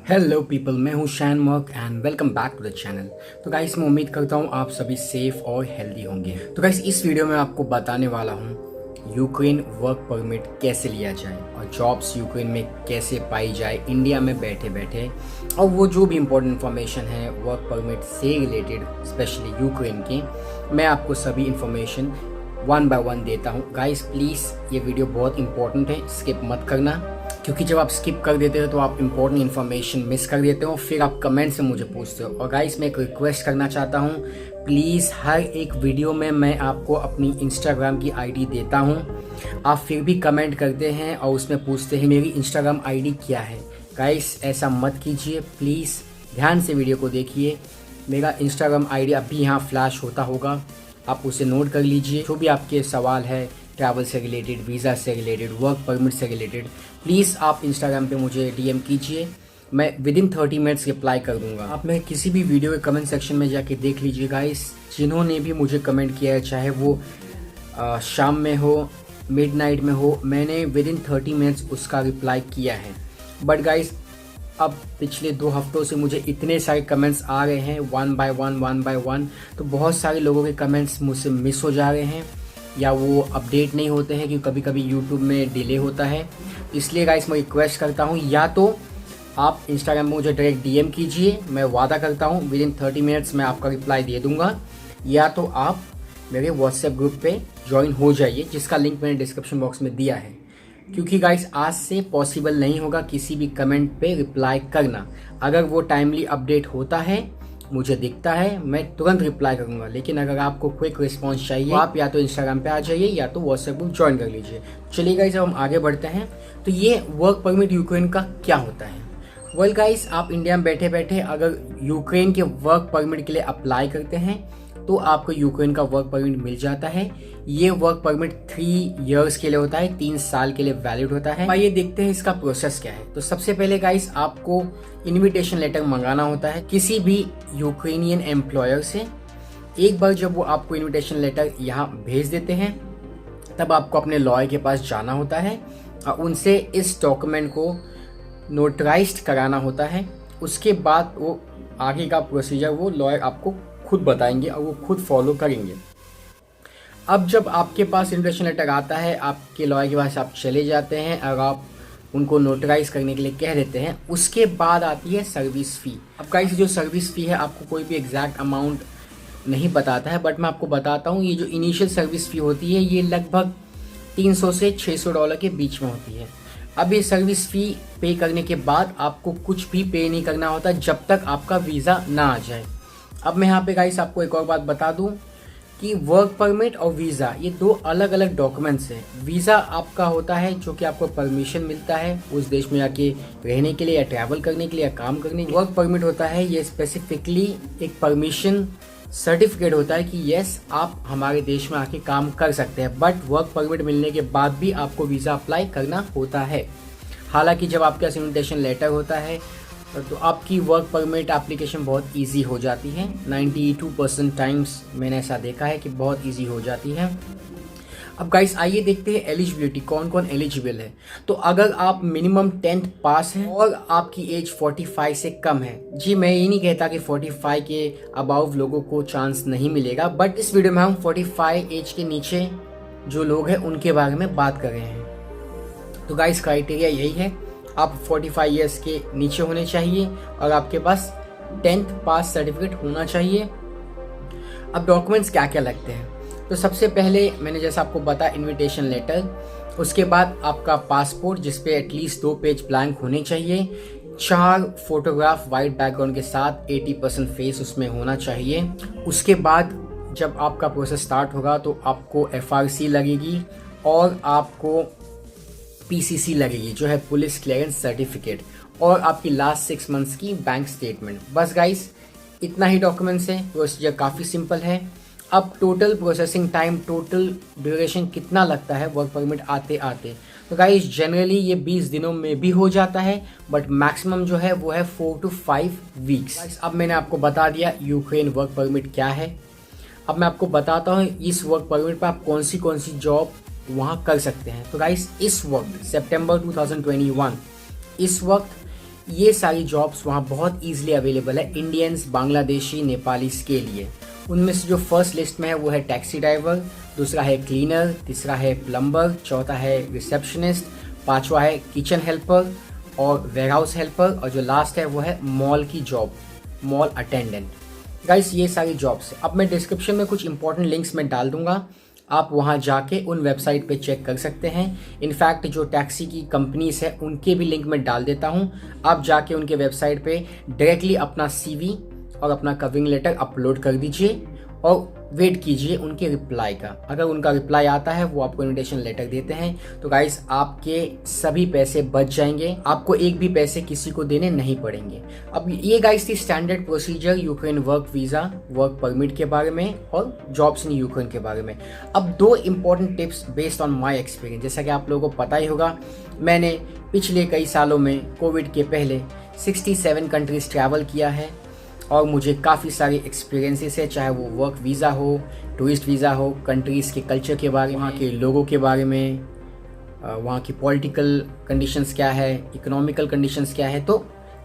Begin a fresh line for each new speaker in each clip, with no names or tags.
Hello people, मैं हूँ Shane Merk and welcome back to the channel. तो guys, मैं उम्मीद करता हूँ आप सभी सेफ और हेल्दी होंगे। तो गाइस, इस वीडियो में आपको बताने वाला हूँ यूक्रेन वर्क परमिट कैसे लिया जाए और जॉब्स यूक्रेन में कैसे पाई जाए इंडिया में बैठे बैठे, और वो जो भी इम्पोर्टेंट इन्फॉर्मेशन है वर्क परमिट से रिलेटेड स्पेशली यूक्रेन की, मैं आपको सभी इन्फॉर्मेशन वन बाय वन देता हूँ। गाइस प्लीज़, ये वीडियो बहुत इंपॉर्टेंट है, स्किप मत करना, क्योंकि जब आप स्किप कर देते हो तो आप इंपॉर्टेंट इन्फॉर्मेशन मिस कर देते हो, फिर आप कमेंट से मुझे पूछते हो। और गाइस, मैं एक रिक्वेस्ट करना चाहता हूँ, प्लीज़ हर एक वीडियो में मैं आपको अपनी इंस्टाग्राम की आईडी देता हूँ, आप फिर भी कमेंट करते हैं और उसमें पूछते हैं मेरी इंस्टाग्राम आईडी क्या है। गाइस, ऐसा मत कीजिए, प्लीज़ ध्यान से वीडियो को देखिए। मेरा इंस्टाग्राम आईडी अभी यहाँ फ्लैश होता होगा, आप उसे नोट कर लीजिए। जो भी आपके सवाल है ट्रैवल से रिलेटेड, वीज़ा से रिलेटेड, वर्क परमिट से रिलेटेड, प्लीज़ आप इंस्टाग्राम पे मुझे डीएम कीजिए, मैं विद इन 30 मिनट्स रिप्लाई कर दूंगा। आप मेरे किसी भी वीडियो के कमेंट सेक्शन में जाके देख लीजिए गाइस, जिन्होंने भी मुझे कमेंट किया है, चाहे वो शाम में हो, मिडनाइट में हो, मैंने विद इन 30 मिनट्स उसका रिप्लाई किया है। बट गाइस, अब पिछले 2 हफ्तों से मुझे इतने सारे कमेंट्स आ रहे हैं वन बाय वन, तो बहुत सारे लोगों के कमेंट्स मुझसे मिस हो जा रहे हैं या वो अपडेट नहीं होते हैं, क्योंकि कभी कभी यूट्यूब में डिले होता है। इसलिए गाइस, मैं रिक्वेस्ट करता हूँ, या तो आप इंस्टाग्राम में मुझे डायरेक्ट डीएम कीजिए, मैं वादा करता हूँ विद इन 30 मिनट्स मैं आपका रिप्लाई दे दूँगा, या तो आप मेरे व्हाट्सएप ग्रुप पे ज्वाइन हो जाइए, जिसका लिंक मैंने डिस्क्रिप्शन बॉक्स में दिया है। क्योंकि गाइस, आज से पॉसिबल नहीं होगा किसी भी कमेंट पे रिप्लाई करना। अगर वो टाइमली अपडेट होता है, मुझे दिखता है, मैं तुरंत रिप्लाई करूंगा, लेकिन अगर आपको क्विक रिस्पांस चाहिए तो आप या तो इंस्टाग्राम पे आ जाइए या तो व्हाट्सएप ग्रुप ज्वाइन कर लीजिए। चलिए गाइस, अब हम आगे बढ़ते हैं। तो ये वर्क परमिट यूक्रेन का क्या होता है? वेल गाइस, आप इंडिया में बैठे बैठे अगर यूक्रेन के वर्क परमिट के लिए अप्लाई करते हैं तो आपको यूक्रेन का वर्क परमिट मिल जाता है। ये वर्क परमिट 3 इयर्स के लिए होता है, 3 साल के लिए वैलिड होता है। आइए देखते हैं इसका प्रोसेस क्या है। तो सबसे पहले गाइस, आपको इनविटेशन लेटर मंगाना होता है किसी भी यूक्रेनियन एम्प्लॉयर से। एक बार जब वो आपको इनविटेशन लेटर यहाँ भेज देते हैं, तब आपको अपने लॉयर के पास जाना होता है और उनसे इस डॉक्यूमेंट को नोटराइज्ड कराना होता है। उसके बाद वो आगे का प्रोसीजर वो लॉयर आपको खुद बताएंगे और वो खुद फॉलो करेंगे। अब जब आपके पास इन्विटेशन लेटर आता है, आपके लॉयर के पास आप चले जाते हैं और आप उनको नोटराइज करने के लिए कह देते हैं। उसके बाद आती है सर्विस फ़ी। अब गाइस, जो सर्विस फ़ी है आपको कोई भी एग्जैक्ट अमाउंट नहीं बताता है, बट मैं आपको बताता हूँ। ये जो इनिशियल सर्विस फ़ी होती है, ये लगभग $300 से $600 के बीच में होती है। अब ये सर्विस फ़ी पे करने के बाद आपको कुछ भी पे नहीं करना होता जब तक आपका वीज़ा ना आ जाए। अब मैं यहाँ पे गाइस आपको एक और बात बता दूं कि वर्क परमिट और वीज़ा ये 2 अलग अलग डॉक्यूमेंट्स हैं। वीज़ा आपका होता है जो कि आपको परमिशन मिलता है उस देश में आके रहने के लिए या ट्रैवल करने के लिए या काम करने के लिए। वर्क परमिट होता है ये स्पेसिफिकली एक परमिशन सर्टिफिकेट होता है कि यस, आप हमारे देश में आके काम कर सकते हैं। बट वर्क परमिट मिलने के बाद भी आपको वीज़ा अप्लाई करना होता है। हालांकि जब आपके पास इन्विटेशन लेटर होता है तो आपकी वर्क परमिट एप्लीकेशन बहुत इजी हो जाती है। 92% टाइम्स मैंने ऐसा देखा है कि बहुत इजी हो जाती है। अब गाइस, आइए देखते हैं एलिजिबिलिटी, कौन कौन एलिजिबल है। तो अगर आप मिनिमम 10th पास हैं और आपकी एज 45 से कम है, जी मैं ये नहीं कहता कि 45 के अबाव लोगों को चांस नहीं मिलेगा, बट इस वीडियो में हम 45 एज के नीचे जो लोग हैं उनके बारे में बात कर रहे हैं। तो गाइस, क्राइटेरिया यही है, आप 45 ईयर्स के नीचे होने चाहिए और आपके पास 10th पास सर्टिफिकेट होना चाहिए। अब डॉक्यूमेंट्स क्या क्या लगते हैं? तो सबसे पहले मैंने जैसा आपको बताया, इनविटेशन लेटर। उसके बाद आपका पासपोर्ट जिसपे एटलीस्ट 2 पेज ब्लैंक होने चाहिए। 4 फोटोग्राफ वाइट बैकग्राउंड के साथ 80% फेस उसमें होना चाहिए। उसके बाद जब आपका प्रोसेस स्टार्ट होगा तो आपको FRC लगेगी और आपको PCC लगेगी जो है पुलिस क्लियरेंस सर्टिफिकेट, और आपकी लास्ट 6 मंथ्स की बैंक स्टेटमेंट। बस गाइस, इतना ही डॉक्यूमेंट्स हैं। प्रोसीजर काफ़ी सिंपल है। अब total processing time, total duration कितना लगता है वर्क परमिट आते आते? तो गाइस, जनरली ये 20 दिनों में भी हो जाता है, बट मैक्सिमम जो है वो है 4 to 5 वीक्स। अब मैंने आपको बता दिया यूक्रेन वर्क परमिट क्या है। अब मैं आपको बताता हूँ इस वर्क परमिट पर आप कौन सी जॉब वहाँ कर सकते हैं। तो गाइस, इस वक्त सितंबर 2021, इस वक्त ये सारी जॉब्स वहाँ बहुत ईजिली अवेलेबल है इंडियंस, बांग्लादेशी, नेपालीज के लिए। उनमें से जो फर्स्ट लिस्ट में है वो है टैक्सी ड्राइवर, दूसरा है क्लीनर, तीसरा है प्लम्बर, चौथा है रिसेप्शनिस्ट, पांचवा है किचन हेल्पर और वेयरहाउस हेल्पर, और जो लास्ट है वो है मॉल की जॉब, मॉल अटेंडेंट। गाइस ये सारी जॉब्स है। अब मैं डिस्क्रिप्शन में कुछ इंपॉर्टेंट लिंक्स में डाल दूंगा, आप वहां जाके उन वेबसाइट पे चेक कर सकते हैं। इनफैक्ट जो टैक्सी की कंपनीज है उनके भी लिंक मैं डाल देता हूं, आप जाके उनके वेबसाइट पे डायरेक्टली अपना CV और अपना कवरिंग लेटर अपलोड कर दीजिए और वेट कीजिए उनके रिप्लाई का। अगर उनका रिप्लाई आता है वो आपको इनविटेशन लेटर देते हैं तो गाइस आपके सभी पैसे बच जाएंगे, आपको एक भी पैसे किसी को देने नहीं पड़ेंगे। अब ये गाइस थी standard procedure Ukraine work visa, work permit के बारे में और जॉब्स इन यूक्रेन के बारे में। अब दो important tips based on my experience. जैसा कि आप लोगों को पता ही होगा, मैंने पिछले कई सालों में कोविड के पहले 67 कंट्रीज ट्रैवल किया है और मुझे काफ़ी सारे एक्सपीरियंसेस है, चाहे वो वर्क वीज़ा हो, टूरिस्ट वीज़ा हो, कंट्रीज़ के कल्चर के बारे में, वहाँ के लोगों के बारे में, वहाँ की पॉलिटिकल कंडीशंस क्या है, इकोनॉमिकल कंडीशंस क्या है, तो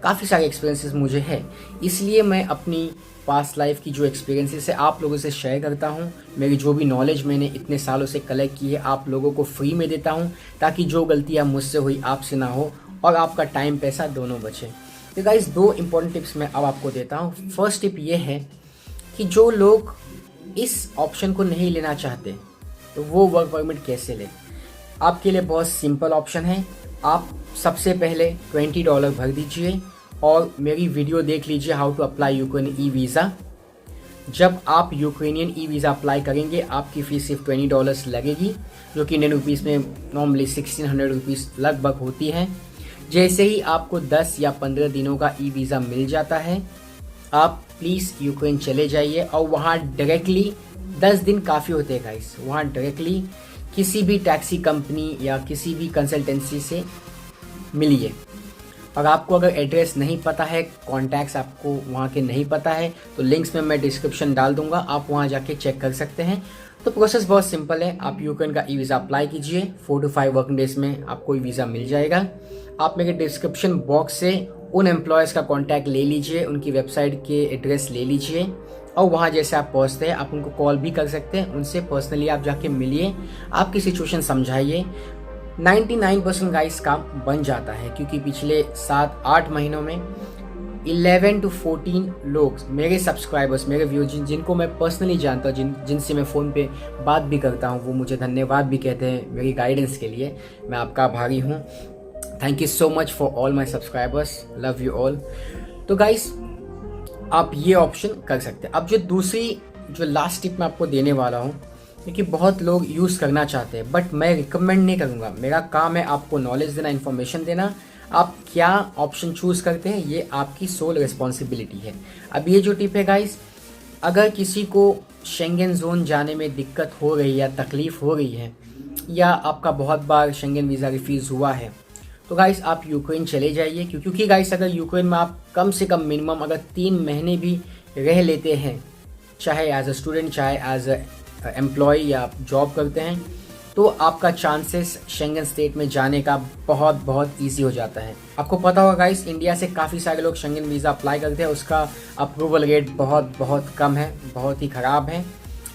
काफ़ी सारे एक्सपीरियंसेस मुझे है। इसलिए मैं अपनी पास्ट लाइफ की जो एक्सपीरियंसेस है आप लोगों से शेयर करता हूँ। मेरी जो भी नॉलेज मैंने इतने सालों से कलेक्ट की है आप लोगों को फ्री में देता हूँ, ताकि जो गलतियाँ मुझसे हुई आपसे ना हो और आपका टाइम पैसा दोनों बचे। तो गाइस दो इंपॉर्टेंट टिप्स मैं अब आपको देता हूँ। फर्स्ट टिप ये है कि जो लोग इस ऑप्शन को नहीं लेना चाहते तो वो वर्क परमिट कैसे ले। आपके लिए बहुत सिंपल ऑप्शन है, आप सबसे पहले $20 भर दीजिए और मेरी वीडियो देख लीजिए how to apply Ukraine e-visa. जब आप यूक्रेनियन ई-वीज़ा अप्लाई करेंगे आपकी फ़ीस सिर्फ $20 लगेगी, जो कि इंडियन रुपीज़ में नॉर्मली 1600 रुपीज़ लगभग होती है। जैसे ही आपको 10 या 15 दिनों का ई-वीज़ा मिल जाता है, आप प्लीज़ यूक्रेन चले जाइए और वहाँ डायरेक्टली 10 दिन काफ़ी होते हैं गाइस, वहाँ डायरेक्टली किसी भी टैक्सी कंपनी या किसी भी कंसल्टेंसी से मिलिए। और आपको अगर एड्रेस नहीं पता है, कॉन्टैक्ट्स आपको वहाँ के नहीं पता है, तो लिंक्स में मैं डिस्क्रिप्शन डाल दूंगा, आप वहाँ जाके चेक कर सकते हैं। तो प्रोसेस बहुत सिंपल है, आप यूक्रेन का ई-वीज़ा अप्लाई कीजिए, 4 to 5 वर्किंग डेज में आपको ई-वीज़ा मिल जाएगा। आप मेरे डिस्क्रिप्शन बॉक्स से उन एम्प्लॉयज़ का कॉन्टैक्ट ले लीजिए, उनकी वेबसाइट के एड्रेस ले लीजिए और वहाँ जैसे आप पहुँचते हैं आप उनको कॉल भी कर सकते हैं, उनसे पर्सनली आप जाके मिलिए, आपकी सिचुएशन समझाइए। 99% गाइस काम बन जाता है, क्योंकि पिछले 7-8 महीनों में 11 to 14 लोग मेरे सब्सक्राइबर्स, मेरे व्यूअर्स जिनको मैं पर्सनली जानता हूँ, जिनसे मैं फ़ोन पे बात भी करता हूँ, वो मुझे धन्यवाद भी कहते हैं मेरी गाइडेंस के लिए। मैं आपका आभारी हूँ। Thank you so much for all my subscribers, love you all. तो गाइस आप ये ऑप्शन कर सकते हैं। अब जो लास्ट टिप मैं आपको देने वाला हूँ, क्योंकि बहुत लोग यूज़ करना चाहते हैं बट मैं रिकमेंड नहीं करूँगा। मेरा काम है आपको नॉलेज देना, इन्फॉर्मेशन देना। आप क्या ऑप्शन चूज़ करते हैं ये आपकी सोल रिस्पॉन्सिबिलिटी है। अब ये जो टिप है गाइस, अगर किसी को शेंगेन जोन जाने में दिक्कत हो रही है या तकलीफ़ हो रही है, या आपका बहुत बार शेंगेन वीज़ा रिफ्यूज़ हुआ है, तो गाइस आप यूक्रेन चले जाइए। क्योंकि गाइस अगर यूक्रेन में आप कम से कम मिनिमम अगर 3 महीने भी रह लेते हैं, चाहे एज अ स्टूडेंट चाहे एज अ एम्प्लॉय या आप जॉब करते हैं, तो आपका चांसेस शेंगन स्टेट में जाने का बहुत ईजी हो जाता है। आपको पता होगा गाइस, इंडिया से काफ़ी सारे लोग शेंगन वीज़ा अप्लाई करते हैं, उसका अप्रूवल रेट बहुत कम है, बहुत ही ख़राब है।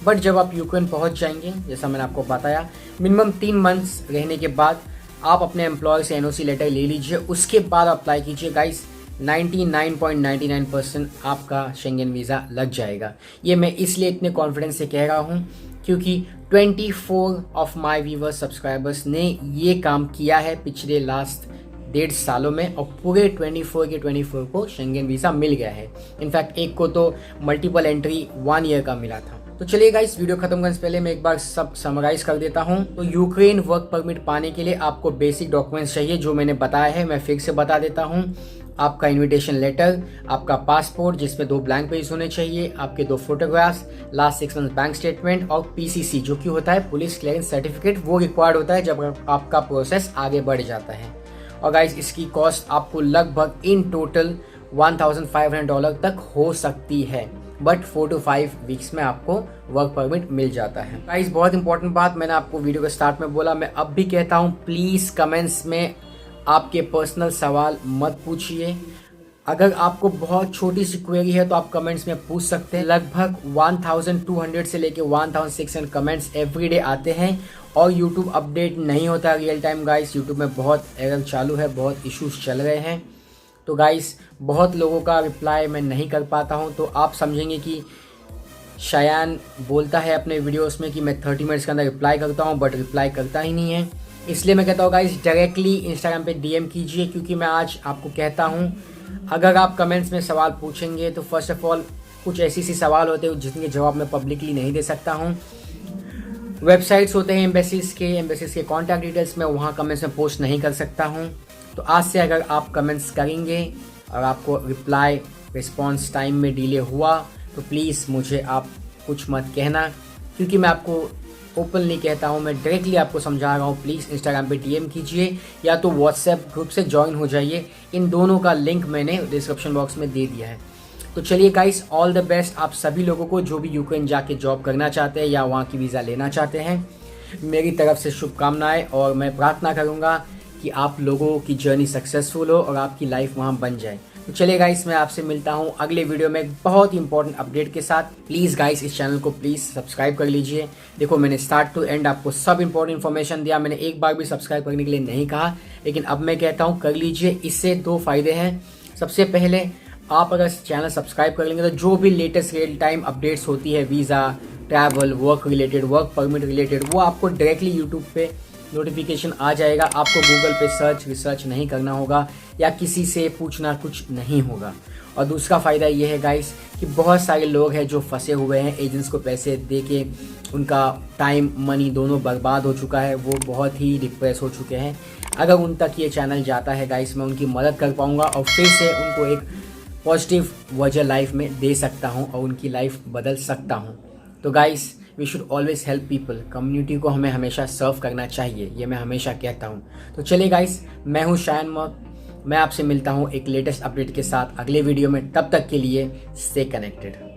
बट जब आप यूक्रेन पहुंच जाएंगे, जैसा मैंने आपको बताया, मिनिमम 3 मंथ्स रहने के बाद आप अपने एम्प्लॉयर से NOC लेटर ले लीजिए, उसके बाद अप्लाई कीजिए गाइस। 99.99% आपका शेंगन वीज़ा लग जाएगा। ये मैं इसलिए इतने कॉन्फिडेंस से कह रहा हूँ क्योंकि 24 ऑफ माय व्यूअर्स सब्सक्राइबर्स ने ये काम किया है पिछले लास्ट 1.5 सालों में, और पूरे 24 के 24 को शेंगन वीज़ा मिल गया है। इनफैक्ट एक को तो मल्टीपल एंट्री 1 ईयर का मिला था। तो चलिए गाइस, वीडियो खत्म करने से पहले मैं एक बार सब समराइज कर देता हूं। तो यूक्रेन वर्क परमिट पाने के लिए आपको बेसिक डॉक्यूमेंट्स चाहिए, जो मैंने बताया है, मैं फिर से बता देता हूं। आपका इनविटेशन लेटर, आपका पासपोर्ट जिसमें 2 ब्लैंक पेज होने चाहिए, आपके 2 photographs, last 6 month bank statement और PCC जो कि होता है पुलिस क्लियरेंस सर्टिफिकेट, वो रिक्वायर्ड होता है जब आपका प्रोसेस आगे बढ़ जाता है। और गाइस इसकी कॉस्ट आपको लगभग इन टोटल $1,500 तक हो सकती है, बट 4 to 5 वीक्स में आपको वर्क परमिट मिल जाता है। गाइस बहुत इंपॉर्टेंट बात मैंने आपको वीडियो के स्टार्ट में बोला, मैं अब भी कहता हूँ, प्लीज़ कमेंट्स में आपके पर्सनल सवाल मत पूछिए। अगर आपको बहुत छोटी सी क्वेरी है तो आप कमेंट्स में पूछ सकते हैं। लगभग 1200 से लेके 1600 कमेंट्स एवरीडे आते हैं और यूट्यूब अपडेट नहीं होता रियल टाइम गाइस। यूट्यूब में बहुत एरर चालू है, बहुत इश्यूज चल रहे हैं, तो गाइस बहुत लोगों का रिप्लाई मैं नहीं कर पाता हूं। तो आप समझेंगे कि शायान बोलता है अपने वीडियोस में कि मैं 30 मिनट्स के अंदर रिप्लाई करता हूं, बट रिप्लाई करता ही नहीं है। इसलिए मैं कहता हूँ गाइस डायरेक्टली इंस्टाग्राम पे डीएम कीजिए, क्योंकि मैं आज आपको कहता हूँ अगर आप कमेंट्स में सवाल पूछेंगे तो फर्स्ट ऑफ ऑल कुछ ऐसी सी सवाल होते हैं जिनके जवाब मैं पब्लिकली नहीं दे सकता हूँ। वेबसाइट्स होते हैं एम्बेसीज के कॉन्टैक्ट डिटेल्स में वहाँ कमेंट्स में पोस्ट नहीं कर सकता हूँ। तो आज से अगर आप कमेंट्स करेंगे और आपको रिस्पॉन्स टाइम में डिले हुआ तो प्लीज़ मुझे आप कुछ मत कहना, क्योंकि मैं आपको ओपनली कहता हूँ, मैं डायरेक्टली आपको समझा रहा हूँ। प्लीज़ इंस्टाग्राम पे डीएम कीजिए या तो व्हाट्सएप ग्रुप से ज्वाइन हो जाइए। इन दोनों का लिंक मैंने डिस्क्रिप्शन बॉक्स में दे दिया है। तो चलिए गाइस, ऑल द बेस्ट आप सभी लोगों को जो भी यूक्रेन जाके जॉब करना चाहते हैं या वहाँ की वीज़ा लेना चाहते हैं। मेरी तरफ से शुभकामनाएं और मैं प्रार्थना करूँगा कि आप लोगों की जर्नी सक्सेसफुल हो और आपकी लाइफ वहाँ बन जाए। तो चलिए गाइस, मैं आपसे मिलता हूँ अगले वीडियो में एक बहुत ही इंपॉर्टेंट अपडेट के साथ। प्लीज़ गाइस इस चैनल को प्लीज़ सब्सक्राइब कर लीजिए। देखो मैंने स्टार्ट टू एंड आपको सब इंपॉर्टेंट इन्फॉर्मेशन दिया, मैंने एक बार भी सब्सक्राइब करने के लिए नहीं कहा, लेकिन अब मैं कहता हूँ कर लीजिए। इससे 2 फायदे हैं। सबसे पहले आप अगर चैनल सब्सक्राइब कर लेंगे तो जो भी लेटेस्ट रियल टाइम अपडेट्स होती है visa, travel, work related, work permit related, वो आपको डायरेक्टली यूट्यूब पे नोटिफिकेशन आ जाएगा। आपको गूगल पे रिसर्च नहीं करना होगा या किसी से पूछना कुछ नहीं होगा। और दूसरा फ़ायदा ये है गाइस कि बहुत सारे लोग हैं जो फंसे हुए हैं, एजेंट्स को पैसे दे के उनका टाइम मनी दोनों बर्बाद हो चुका है, वो बहुत ही डिप्रेस हो चुके हैं। अगर उन तक ये चैनल जाता है गाइस, मैं उनकी मदद कर पाऊँगा और फिर से उनको एक पॉजिटिव वजह लाइफ में दे सकता हूँ और उनकी लाइफ बदल सकता हूँ। तो guys we should always help people. Community को हमें हमेशा सर्व करना चाहिए, ये मैं हमेशा कहता हूँ। तो चलिए गाइस, मैं हूँ शायन मर्क, मैं आपसे मिलता हूँ एक लेटेस्ट अपडेट के साथ अगले वीडियो में। तब तक के लिए स्टे कनेक्टेड।